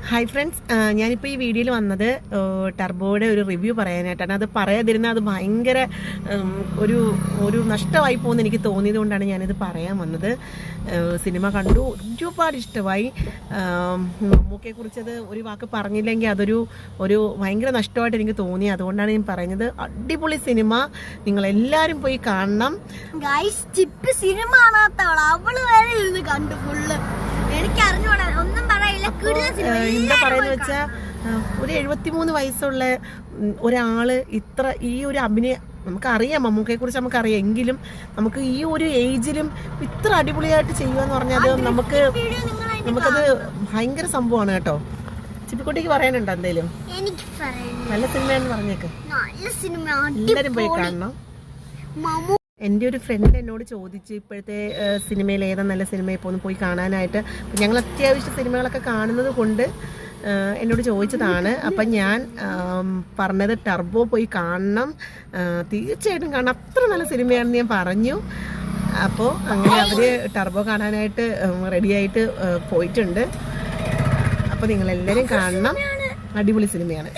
Hi friends, ഞാനിപ്പോൾ ഈ വീഡിയോയിൽ വന്നത് ടർബോയുടെ ഒരു റിവ്യൂ പറയാനായിട്ടാണ്. അത് പറയാതിരുന്ന അത് ഭയങ്കര ഒരു നഷ്ടമായി പോകുമെന്ന് എനിക്ക് തോന്നിയത് കൊണ്ടാണ് ഞാനിത് പറയാൻ വന്നത്. സിനിമ കണ്ടു, ഒരുപാട് ഇഷ്ടമായി. മമ്മൂക്കയെക്കുറിച്ചത് ഒരു വാക്ക് പറഞ്ഞില്ലെങ്കിൽ അതൊരു ഭയങ്കര നഷ്ടമായിട്ട് എനിക്ക് തോന്നി. അതുകൊണ്ടാണ് ഞാൻ പറയുന്നത്. അടിപൊളി സിനിമ, നിങ്ങളെല്ലാവരും പോയി കാണണം. സിനിമ കണ്ടു ഫുള്ള്. ഒന്നും പറയില്ല. എന്താ പറയുന്നത് വെച്ചാൽ, ഒരു 73 വയസ്സുള്ള ഒരാള് ഈ ഒരു അഭിനയം നമുക്കറിയാം, മമ്മൂക്കയെ കുറിച്ച് നമുക്കറിയാം. എങ്കിലും നമുക്ക് ഈ ഒരു ഏജിലും ഇത്ര അടിപൊളിയായിട്ട് ചെയ്യുകയെന്ന് പറഞ്ഞാൽ നമുക്കത് ഭയങ്കര സംഭവമാണ് കേട്ടോ. ചിപ്പിക്കുട്ടിക്ക് പറയാനുണ്ടോ എന്തേലും? നല്ല സിനിമയാണെന്ന് പറഞ്ഞേക്ക്. എല്ലാരും പോയി കാണണം. എൻ്റെ ഒരു ഫ്രണ്ട് എന്നോട് ചോദിച്ചു ഇപ്പോഴത്തെ സിനിമയിൽ ഏതാ നല്ല സിനിമ ഇപ്പോൾ ഒന്ന് പോയി കാണാനായിട്ട്. ഞങ്ങൾ അത്യാവശ്യം സിനിമകളൊക്കെ കാണുന്നത് കൊണ്ട് എന്നോട് ചോദിച്ചതാണ്. അപ്പം ഞാൻ പറഞ്ഞത് ടർബോ പോയി കാണണം, തീർച്ചയായിട്ടും കാണണം, അത്ര നല്ല സിനിമയാണെന്ന് ഞാൻ പറഞ്ഞു. അപ്പോൾ അങ്ങനെ അവർ ടർബോ കാണാനായിട്ട് റെഡിയായിട്ട് പോയിട്ടുണ്ട്. അപ്പോൾ നിങ്ങളെല്ലാവരും കാണണം, അടിപൊളി സിനിമയാണ്.